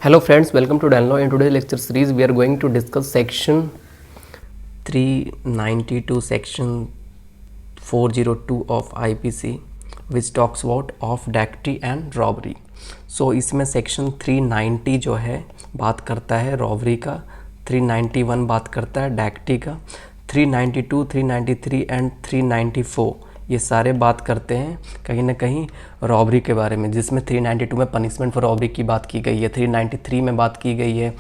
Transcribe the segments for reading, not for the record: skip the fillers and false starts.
Hello friends, welcome to Danlaw. In today's lecture series we are going to discuss section 392, section 402 of IPC, which talks about of डैक्टी and robbery. So इसमें section 390 जो है बात करता है robbery का, 391 बात करता है डैक्टी का, 392, 393 एंड 394 ये सारे बात करते हैं कहीं ना कहीं रॉबरी के बारे में, जिसमें 392 में पनिशमेंट फॉर रॉबरी की बात की गई है, 393 में बात की गई है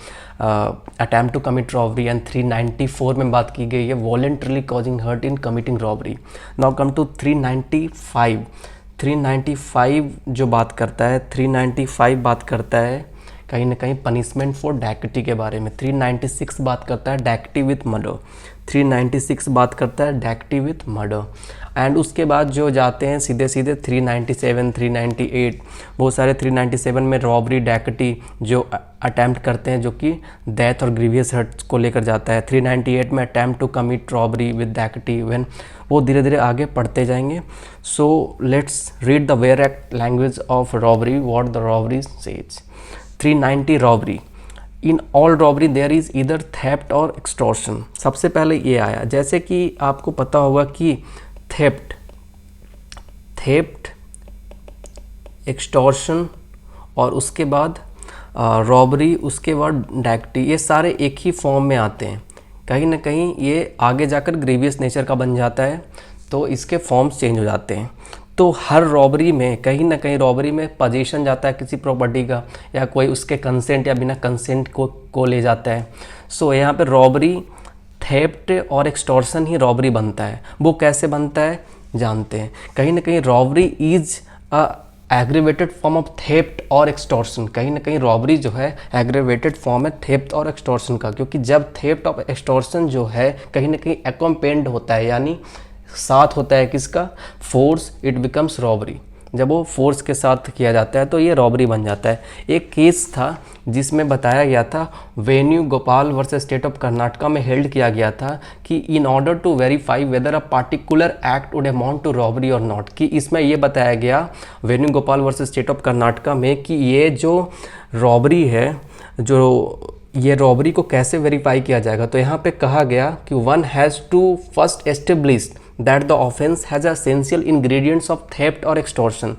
attempt to commit robbery and 394 में बात की गई है voluntarily causing hurt in committing robbery. Now come to 395. 395 जो बात करता है, 395 बात करता है कहीं ना कहीं पनिशमेंट फॉर डैक्टी के बारे में. 396 बात करता है डैक्टी विथ मर्डर. 396 बात करता है डैक्टी विथ मर्डर. एंड उसके बाद जो जाते हैं सीधे सीधे 397, 398, बहुत सारे 397 में रॉबरी डैक्टी जो अटैम्प्ट करते हैं जो कि डेथ और ग्रीवियस हर्ट को लेकर जाता है. 398 में attempt to commit robbery with dacoity when, वो धीरे धीरे आगे पढ़ते जाएंगे. So let's read the bare act language of robbery, what the robbery says. 390 robbery. In all robbery there is either theft और एक्सटॉर्शन. सबसे पहले ये आया, जैसे कि आपको पता होगा कि थेफ्ट, एक्सटॉर्शन और उसके बाद रॉबरी, उसके बाद डैक्टी, ये सारे एक ही फॉर्म में आते हैं. कहीं ना कहीं ये आगे जाकर ग्रीवियस नेचर का बन जाता है तो इसके फॉर्म्स चेंज हो जाते हैं. तो हर रॉबरी में कहीं ना कहीं रॉबरी में पोजीशन जाता है किसी प्रॉपर्टी का, या कोई उसके कंसेंट या बिना कंसेंट को ले जाता है. सो यहाँ पे रॉबरी, थेफ्ट और एक्सटॉर्शन ही रॉबरी बनता है. वो कैसे बनता है जानते हैं. कहीं ना कहीं robbery is a aggravated form of theft और एक्सटॉर्शन. कहीं ना कहीं रॉबरी जो है एग्रीवेटेड फॉर्म है थेफ्ट और एक्सटॉर्शन का, क्योंकि जब थेफ्ट और एक्सटॉर्शन जो है कहीं ना कहीं अकम्पेंड होता है, यानी साथ होता है किसका, फोर्स, इट बिकम्स रॉबरी. जब वो फोर्स के साथ किया जाता है तो ये रॉबरी बन जाता है. एक केस था जिसमें बताया गया था, Venu Gopal versus state of Karnataka में हेल्ड किया गया था कि in order to verify whether a particular act would amount to robbery और नॉट, कि इसमें ये बताया गया Venu Gopal versus state of Karnataka में कि ये जो रॉबरी है, जो ये रॉबरी को कैसे वेरीफाई किया जाएगा. तो यहाँ पे कहा गया कि one has to first establish that the offence has essential ingredients of theft और एक्सटॉर्शन.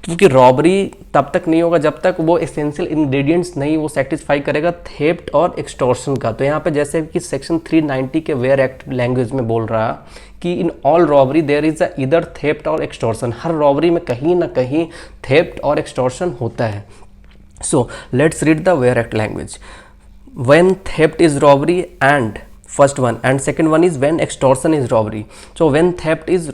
क्योंकि रॉबरी तब तक नहीं होगा जब तक वो एसेंशियल इंग्रेडिएंट्स नहीं वो सेटिस्फाई करेगा थेफ्ट और एक्सटॉर्शन का. तो यहाँ पे जैसे कि सेक्शन 390 के वेयर एक्ट लैंग्वेज में बोल रहा कि in all robbery there is इधर थेफ्ट और एक्सटॉर्शन. हर रॉबरी में कहीं ना कहीं थेफ्ट और एक्सटॉर्शन होता है. So let's read the bare act language. When theft is robbery, and first one, and second one is when extortion is robbery. So when theft is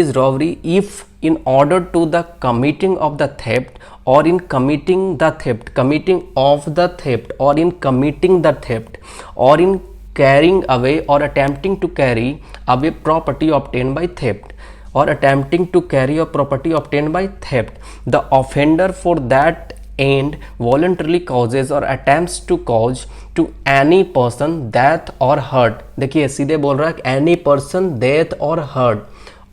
robbery if in order to the committing of the theft or in committing the theft, committing of the theft or in committing the theft or in carrying away or attempting to carry away property obtained by theft or attempting to carry a property obtained by theft, the offender for that and voluntarily causes or attempts to cause to any person death or hurt. देखिए सीधे बोल रहा है any person death or hurt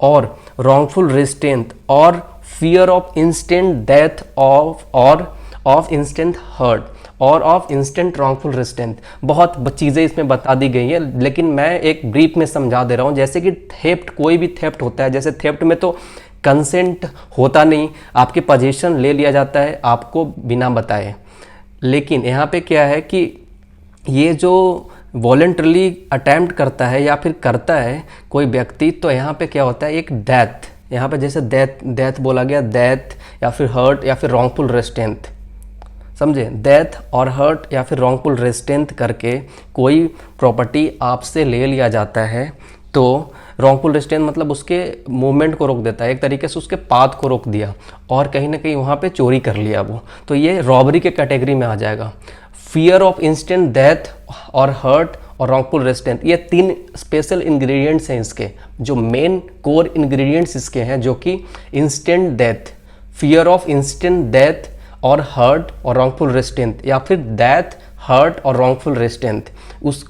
or wrongful restraint or fear of instant death of instant hurt और of instant wrongful रेस्टेंट. बहुत चीज़ें इसमें बता दी गई है, लेकिन मैं एक ब्रीफ में समझा दे रहा हूँ. जैसे कि थेफ्ट, कोई भी थेफ्ट होता है, जैसे थेफ्ट में तो कंसेंट होता नहीं, आपकी पोजीशन ले लिया जाता है आपको बिना बताए. लेकिन यहाँ पे क्या है कि ये जो वॉलंटरली अटैम्प्ट करता है या फिर करता है कोई व्यक्ति, तो यहाँ पे क्या होता है, एक डेथ, यहाँ पे जैसे डेथ बोला गया, डेथ या फिर हर्ट या फिर रॉन्गफुल रेस्टेंट, समझे, डेथ और हर्ट या फिर रॉन्गफुल रेस्टेंट करके कोई प्रॉपर्टी आपसे ले लिया जाता है. तो रॉन्गफुल रेस्टेंट मतलब उसके मूवमेंट को रोक देता है, एक तरीके से उसके पाथ को रोक दिया और कहीं ना कहीं वहाँ पे चोरी कर लिया वो, तो ये रॉबरी के कैटेगरी में आ जाएगा. फियर ऑफ इंस्टेंट डेथ और हर्ट और रॉन्गफुल रेस्टेंट, ये 3 स्पेशल इंग्रेडिएंट्स हैं इसके, जो मेन कोर इंग्रेडिएंट्स इसके हैं, जो कि instant death, fear of instant death और हर्ट और रॉन्गफुल रेस्टेंट, या फिर डेथ, हर्ट और रॉन्गफुल रेस्टेंट.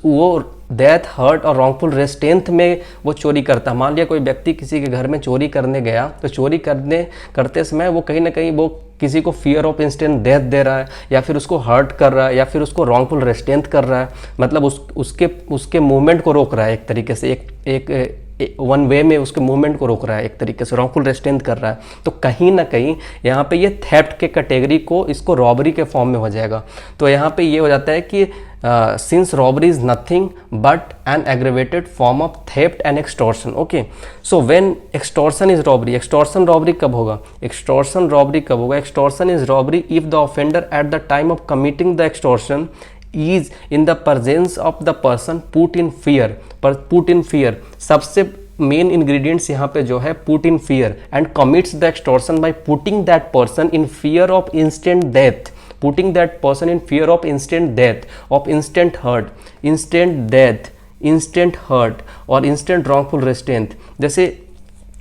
वो डेथ, हर्ट और रॉन्गफुल रेस्टेंट में वो चोरी करता है। मान लिया कोई व्यक्ति किसी के घर में चोरी करने गया, तो चोरी करते समय वो कहीं ना कहीं वो किसी को फियर ऑफ इंस्टेंट डेथ दे रहा है, या फिर उसको हर्ट कर रहा है, या फिर उसको रॉन्गफुल रेस्टेंट कर रहा है, मतलब उसके मूवमेंट को रोक रहा है एक तरीके से, एक वन वे में उसके मूवमेंट को रोक रहा है, एक तरीके से रॉन्गफुल रेस्टेंट कर रहा है। तो कहीं ना कहीं यहाँ पे ये थेफ्ट के कैटेगरी को, इसको रॉबरी के फॉर्म में हो जाएगा। तो यहाँ पे ये हो जाता है कि since robbery is nothing but an aggravated form of theft and extortion. Okay, so when extortion is robbery, extortion robbery कब होगा? एक्सटॉर्शन रॉबरी कब होगा? Extortion is robbery if the offender at the time of committing the extortion is in the presence of the person put in fear। पर put in fear सबसे main ingredients यहाँ पे जो है put in fear and commits the extortion by putting that person in fear of instant death, putting that person in fear of instant death, of instant hurt, instant death, instant hurt और instant wrongful restraint। जैसे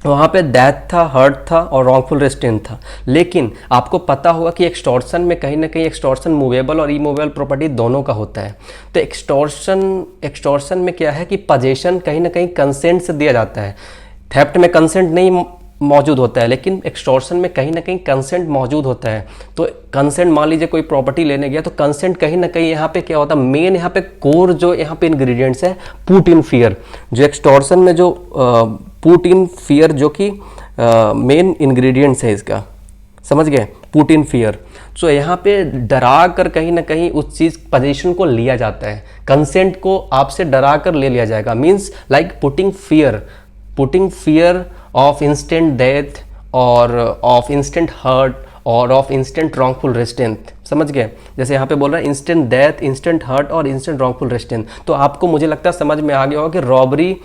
वहाँ पे death था, hurt था और wrongful रेस्टेंट था। लेकिन आपको पता होगा कि एक्सटॉर्शन में कहीं ना कहीं एक्सटॉर्शन मूवेबल और इमूवेबल प्रॉपर्टी दोनों का होता है। तो एक्सटॉर्शन में क्या है कि पजेशन कहीं ना कहीं कंसेंट से दिया जाता है। थेफ्ट में कंसेंट नहीं मौजूद होता है, लेकिन एक्सटॉर्शन में कहीं ना कहीं कंसेंट मौजूद होता है। तो कंसेंट, मान लीजिए कोई प्रॉपर्टी लेने गया तो कंसेंट कहीं ना कहीं यहाँ पे क्या होता है, मेन यहाँ पे कोर जो यहाँ पे इंग्रेडिएंट्स है पुट इन फियर। जो एक्सटॉर्शन में जो पुट इन फियर जो कि मेन इंग्रेडिएंट्स है इसका, समझ गए, पुट इन फियर। सो यहाँ पे डरा कर कहीं ना कहीं उस चीज़ पोजीशन को लिया जाता है, कंसेंट को आपसे डरा कर ले लिया जाएगा। Means like putting fear of instant death और ऑफ इंस्टेंट हर्ट और ऑफ इंस्टेंट रॉन्गफुल रेस्टेंट। समझ गए? जैसे यहाँ पे बोल रहा है इंस्टेंट डेथ, इंस्टेंट हर्ट और इंस्टेंट रॉन्गफुल रेस्टेंट। तो आपको मुझे लगता है समझ में आ गया होगा कि रॉबरी,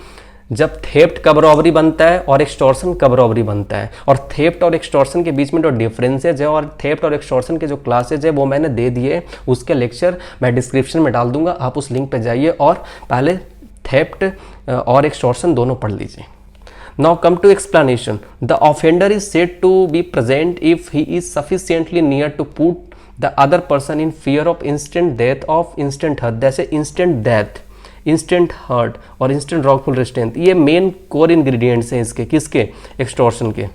जब थेफ्ट कब रॉबरी बनता है और एक्सटॉर्शन कब रॉबरी बनता है, और थेफ्ट और एक्सटॉर्शन के बीच में जो डिफरेंसेज है और थेफ्ट और एक्सटॉर्शन के जो क्लासेज है वो मैंने दे दिए। उसके लेक्चर मैं डिस्क्रिप्शन में डाल दूंगा, आप उस लिंक पे जाइए और पहले थेफ्ट और एक्सटॉर्शन दोनों पढ़ लीजिए। Now come to explanation. The offender is said to be present if he is sufficiently near to put the other person in fear of instant death of instant hurt। जैसे instant death, instant hurt और instant wrongful restraint, ये main core ingredients हैं इसके, किसके? Extortion के।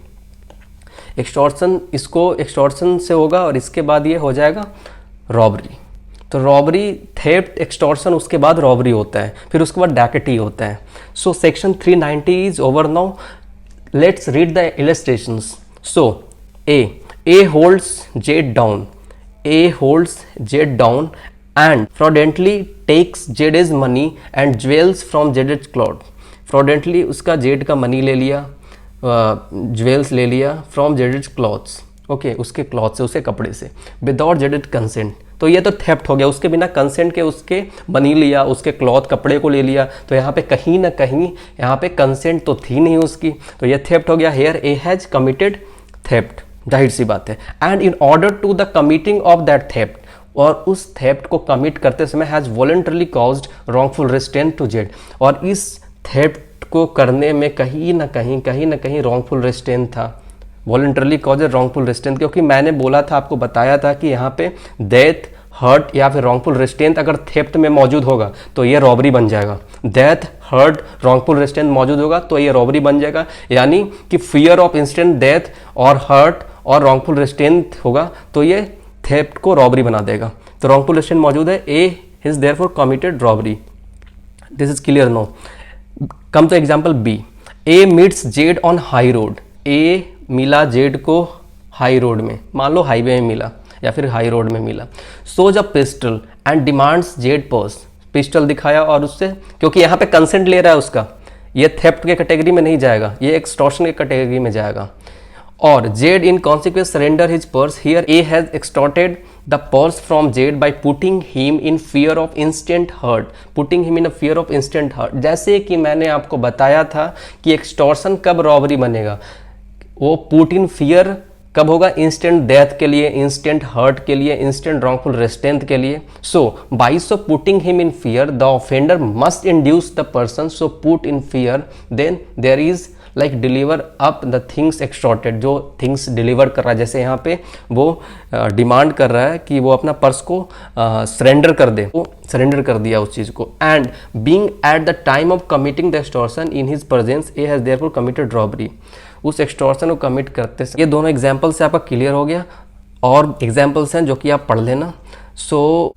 Extortion से होगा और इसके बाद ये हो जाएगा रॉबरी। तो रॉबरी, थेफ्ट, एक्सटॉर्शन, उसके बाद रॉबरी होता है, फिर उसके बाद डैकेटी होता है। So section 390 is over now. Let's read the illustrations. So A holds Z down, A holds Z down and फ्रॉडेंटली takes जेडेज money and jewels from जेडेज cloth. फ्रॉडेंटली उसका जेड का मनी ले लिया, ज्वेल्स ले लिया फ्रॉम जेडेज क्लॉथ्स। ओके, उसके cloth से, उसके कपड़े से, विदाउट जेडेड कंसेंट। तो ये तो थेफ्ट हो गया, उसके बिना कंसेंट के उसके मनी लिया, उसके क्लॉथ, कपड़े को ले लिया। तो यहाँ पे कहीं ना कहीं यहाँ पे कंसेंट तो थी नहीं उसकी, तो ये थेफ्ट हो गया। Here A has committed theft, जाहिर सी बात है। And in order to the committing of that theft, और उस थेफ्ट को कमिट करते समय has voluntarily caused wrongful restraint to Z. और इस थेफ्ट को करने में कहीं ना कहीं रॉन्गफुल रेस्टेंट था, वॉलंटरली कॉजेड रॉन्गफुल रेस्टेंट। क्योंकि मैंने बोला था, आपको बताया था कि यहाँ पे डेथ, हर्ट या फिर रॉन्गफुल रेस्टेंट अगर थेफ्ट में मौजूद होगा तो ये रॉबरी बन जाएगा। डेथ, हर्ट, रॉन्गफुल रेस्टेंट मौजूद होगा तो ये रॉबरी बन जाएगा। यानी कि फियर ऑफ इंस्टेंट डेथ और हर्ट और रॉन्गफुल रेस्टेंट होगा तो ये थेफ्ट को रॉबरी बना देगा। तो रॉन्गफुल रेस्टेंट मौजूद है, A is therefore committed robbery. This is clear no. Come to example B. A meets Z on high road. A मिला जेड को हाई रोड में, मान लो हाईवे में मिला या फिर हाई रोड में मिला। Shows a pistol and demands Z purse. Pistol दिखाया और उससे, क्योंकि यहाँ पे कंसेंट ले रहा है उसका, ये थेफ्ट के कैटेगरी में नहीं जाएगा, ये एक्सटॉर्शन के कैटेगरी में जाएगा। और Z in consequence surrender his purse. Here A has extorted the purse from Z by putting him in fear of instant hurt. Putting him in a fear of instant hurt. जैसे कि मैंने आपको बताया था कि एक्सटॉर्शन कब robbery बनेगा, वो पुट इन फियर कब होगा? इंस्टेंट डेथ के लिए, इंस्टेंट हर्ट के लिए, इंस्टेंट रॉन्गफुल रेस्टेंट के लिए। So by so putting him in fear the offender must induce the person so put in fear, then there is like deliver up the things extorted, जो things deliver कर रहा है, जैसे यहाँ पे वो डिमांड कर रहा है कि वो अपना पर्स को सरेंडर कर दे, वो सरेंडर कर दिया उस चीज़ को। And being at the time of committing the extortion in his presence A has therefore committed robbery, उस एक्सटॉर्शन को कमिट करते। ये दोनों एग्जाम्पल से आपका क्लियर हो गया, और एग्जाम्पल्स हैं जो कि आप पढ़ लेना। So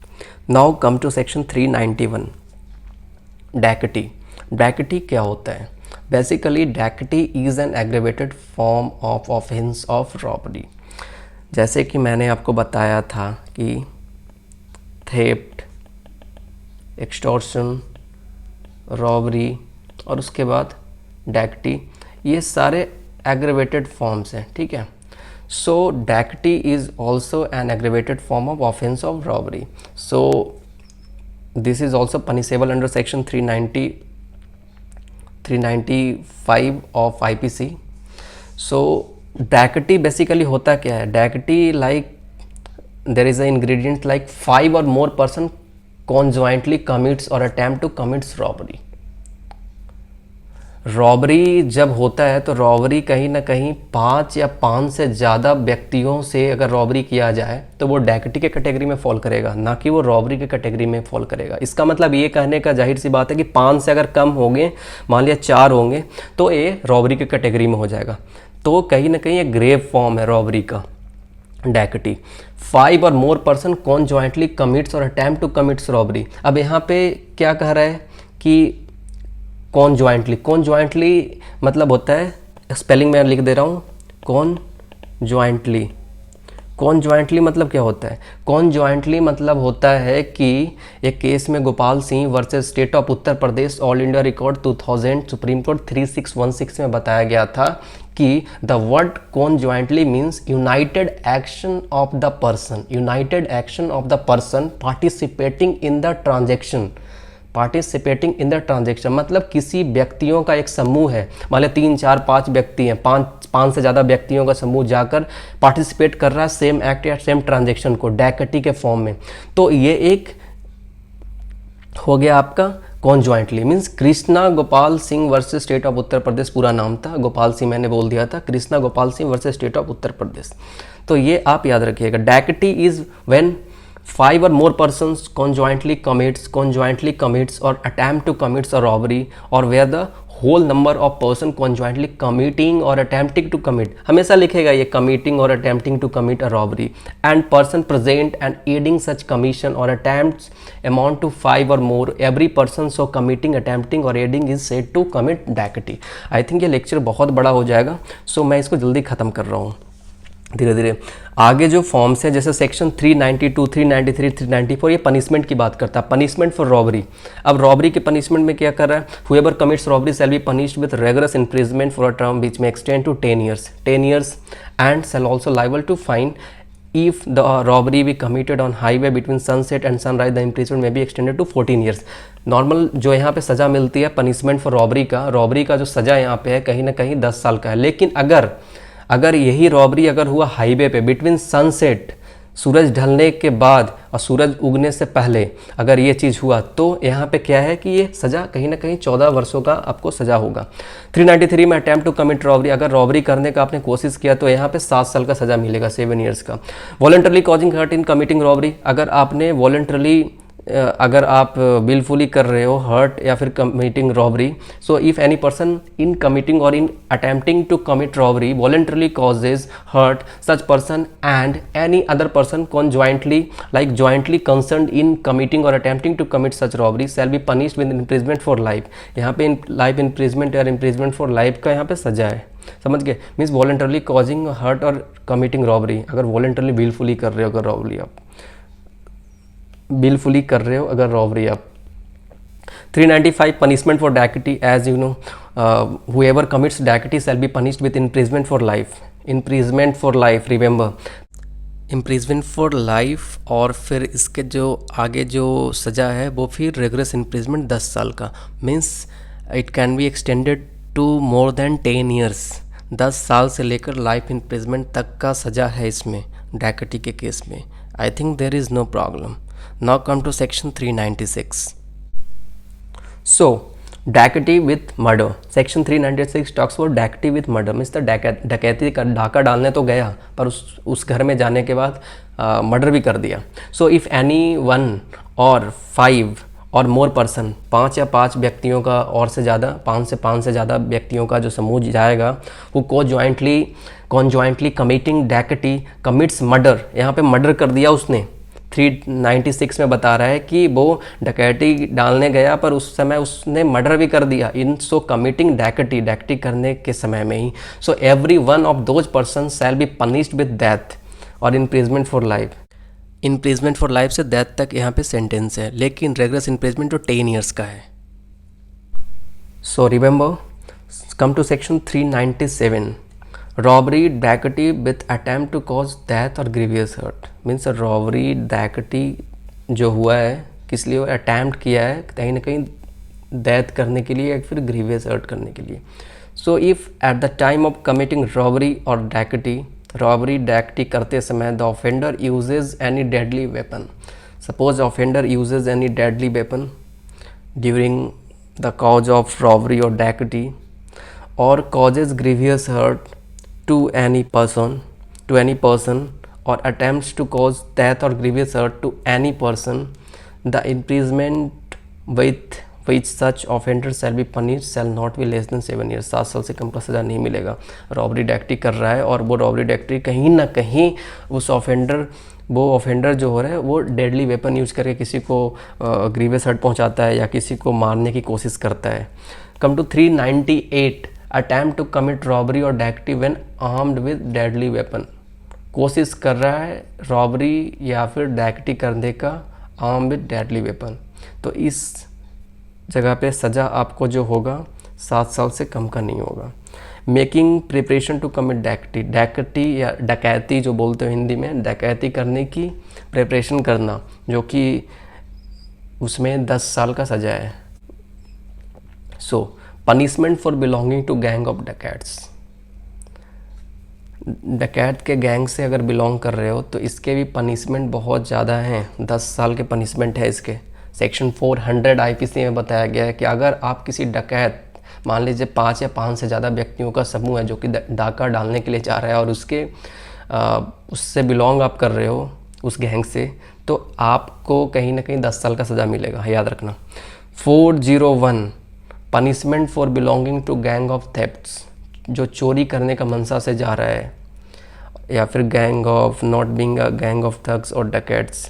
now come to section 391, dacoity. Dacoity क्या होता है? Basically dacoity is an aggravated form of offence of robbery. जैसे कि मैंने आपको बताया था कि थेफ्ट, एक्सटॉर्शन, रॉबरी और उसके बाद डैकेटी, ये सारे एग्रेवेटेड फॉर्म्स हैं, ठीक है। So dacoity is also an aggravated form of offence of robbery. So this is also punishable under section 395 of IPC। So dacoity basically होता क्या है? Dacoity like there is a ingredient like 5 or more person conjointly commits or attempt to commits robbery। Robbery जब होता है तो robbery कहीं ना कहीं 5 या 5 से ज़्यादा व्यक्तियों से अगर रॉबरी किया जाए तो वो डैकेटी के कैटेगरी में फॉल करेगा, ना कि वो रॉबरी के कैटेगरी में फॉल करेगा। इसका मतलब ये कहने का जाहिर सी बात है कि 5 से अगर कम होंगे, मान लिया 4 होंगे, तो ये रॉबरी के कैटेगरी में हो जाएगा। तो कहीं ना कहीं ये ग्रेव फॉर्म है रॉबरी का, डैकेटी। 5 or more person conjointly commits or attempt to commits robbery. अब यहाँ पे क्या कह रहा है कि कॉन्जॉइंटली मतलब होता है, स्पेलिंग में लिख दे रहा हूँ, कॉन्जॉइंटली मतलब क्या होता है? कॉन्जॉइंटली मतलब होता है कि एक केस में Gopal Singh versus state of Uttar Pradesh, all India record 2000, supreme court 3616 में बताया गया था कि the word conjointly means United action of the person, United action of the person participating in the transaction, participating in the transaction मतलब किसी व्यक्तियों का एक समूह है, मान लिया 3, 4, 5 व्यक्ति हैं, 5 से ज़्यादा व्यक्तियों का समूह जाकर पार्टिसिपेट कर रहा है सेम एक्ट या सेम ट्रांजेक्शन को डैकेटी के फॉर्म में। तो ये एक हो गया आपका conjointly. Means Krishna Gopal Singh versus state of Uttar Pradesh पूरा नाम था, गोपाल सिंह मैंने बोल दिया था, Krishna Gopal Singh versus state of Uttar Pradesh. तो ये आप याद रखिएगा, dacoity is when 5 or more persons conjointly commits or attempt to commits a robbery, or where the whole number of person conjointly committing or attempting to commit, हमेशा लिखेगा ये committing or attempting to commit a robbery, and person present and aiding such commission or attempts amount to 5 or more, every person so committing, attempting or aiding is said to commit dacoity. I think ये lecture बहुत बड़ा हो जाएगा, सो मैं इसको जल्दी ख़त्म कर रहा हूँ धीरे धीरे। आगे जो फॉर्म्स हैं जैसे सेक्शन 392, 393, 394, ये पनिशमेंट की बात करता है, पनिशमेंट फॉर रॉबरी। अब रॉबरी के पनिशमेंट में क्या कर रहा है? Whoever commits robbery shall be punished with regular imprisonment for a term which may extend to 10 years and shall also liable to fine if the robbery be committed on highway between sunset and sunrise, the imprisonment may be extended to 14 years। Normal जो यहाँ पे सज़ा मिलती है punishment for robbery का जो सज़ा यहाँ पे है कहीं ना कहीं 10 साल का है। लेकिन अगर यही रॉबरी अगर हुआ हाईवे पे बिटवीन सनसेट, सूरज ढलने के बाद और सूरज उगने से पहले अगर ये चीज़ हुआ तो यहाँ पे क्या है कि ये सज़ा कहीं ना कहीं 14 वर्षों का आपको सज़ा होगा। 393 में अटैम्प्ट टू कमिट रॉबरी, अगर रॉबरी करने का आपने कोशिश किया तो यहाँ पे 7 साल का सज़ा मिलेगा, 7 years का। Voluntarily causing hurt in committing robbery, अगर आपने वॉलंटरली अगर आप विलफुली कर रहे हो हर्ट या फिर committing robbery, so if any person in committing or in attempting to commit robbery voluntarily causes hurt such person and any other person conjointly like jointly concerned in committing or attempting to commit such robbery shall be punished with imprisonment for life. यहाँ पे life imprisonment या imprisonment for life का यहाँ पे सजा है, समझ गए? Means voluntarily causing hurt or committing robbery, अगर वॉलंटरली विलफुली कर रहे हो अगर रॉबरी आप बिलफुली कर रहे हो अगर रॉबरी आप। 395 punishment for dacoity, as you know whoever commits dacoity shall be punished with imprisonment for life, imprisonment for life, remember imprisonment for life. और फिर इसके जो आगे जो सज़ा है वो फिर रेगुलर इम्प्रिजमेंट 10 साल का, means it can be extended to more than 10 years, 10 साल से लेकर लाइफ इम्प्रिजमेंट तक का सज़ा है इसमें डैकेटी के केस में। I think there is no problem. Now come to section 396. So dacoity with murder, section 396 talks about dacoity with murder, means the डकैती का डाका डालने तो गया पर उस घर में जाने के बाद मर्डर भी कर दिया। सो इफ़ एनी वन और 5 और मोर पर्सन, 5 या 5 व्यक्तियों का और से ज़्यादा, 5 से ज़्यादा व्यक्तियों का जो समूह जाएगा वो कॉन्जॉइंटली कमिटिंग डैकेटी कमिट्स मर्डर, यहाँ पे मर्डर कर दिया उसने। 396 में बता रहा है कि वो डकैती डालने गया पर उस समय उसने मर्डर भी कर दिया। इन सो कमिटिंग डैकेटी करने के समय में ही, so every one of those person shall be punished with death or imprisonment for life. Imprisonment for life से डेथ तक यहाँ पे सेंटेंस है, लेकिन रेगुलर इम्प्रिजमेंट जो 10 ईयर्स का है। So remember, come to section 397, robbery dacoity with attempt to cause death or grievous hurt, means robbery dacoity जो हुआ है किस लिए अटैम्प्ट किया है, कहीं ना कहीं डेथ करने के लिए या फिर ग्रीवियस हर्ट करने के लिए। So if at the time of committing robbery और डैकेटी करते समय the offender uses any deadly weapon, suppose offender uses any deadly weapon during the course of robbery और डैकेटी और causes grievous hurt to any person or attempts to cause death or grievous hurt to any person, the imprisonment with which such offender shall be punished shall not be less than 7 years। 7 साल से कम का सज़ा नहीं मिलेगा। Robbery डैकेटी कर रहा है और वो रॉबरी डैकेटी कहीं ना कहीं वो ऑफेंडर जो हो रहा है वो डेडली वेपन यूज करके किसी को ग्रीवियस हर्ट पहुंचाता है या किसी को मारने की कोशिश करता है। Come to 398, attempt to commit robbery और dacoity when armed with deadly weapon, कोशिश कर रहा है रॉबरी या फिर डैकेटी करने का आर्म विद डेडली वेपन। तो इस जगह पे सज़ा आपको जो होगा 7 साल से कम का नहीं होगा। मेकिंग प्रिपरेशन टू कमिट डैकेटी या डकैती जो बोलते हो हिंदी में, डकैती करने की प्रिपरेशन करना, जो कि उसमें 10 साल का सज़ा है। So punishment for belonging to gang of dacoits, डकैत के गैंग से अगर बिलोंग कर रहे हो तो इसके भी पनिशमेंट बहुत ज़्यादा हैं। 10 साल के पनिशमेंट है इसके। सेक्शन 400 आईपीसी में बताया गया है कि अगर आप किसी डकैत, मान लीजिए 5 या 5 से ज़्यादा व्यक्तियों का समूह है जो कि डाका डालने के लिए जा रहा है और उससे बिलोंग आप कर रहे हो उस गैंग से, तो आपको कहीं ना कहीं 10 साल का सज़ा मिलेगा, याद रखना। 401 punishment for belonging to gang of thefts, जो चोरी करने का मंशा से जा रहा है या फिर gang of not being a gang of thugs और डकैट्स,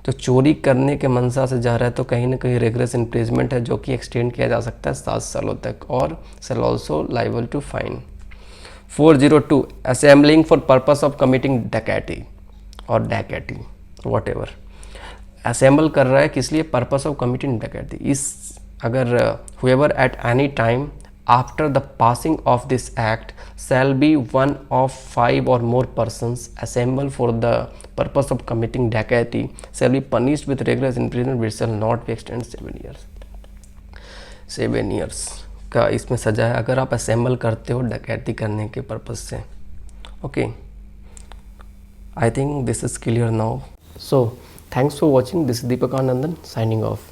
तो चोरी करने के मंशा से जा रहा है तो कहीं ना कहीं रिग्रेस इम्प्रिजमेंट है जो कि एक्सटेंड किया जा सकता है 7 सालों तक और shall also liable to fine. 402 assembling for purpose of committing dacoity or dacoity what ever, assemble कर रहा है किस लिए, पर्पस ऑफ कमिटिंग डकैटी। इस अगर whoever at any time after the passing of this act shall be one of 5 or more persons assembled for the purpose of committing dacoity shall be punished with regular imprisonment which shall not be extended 7 years। 7 years का इसमें सजा है अगर आप assemble करते हो डकैती करने के पर्पज से। Okay, I think this is clear now. So thanks for watching, this Deepak Anandan signing off.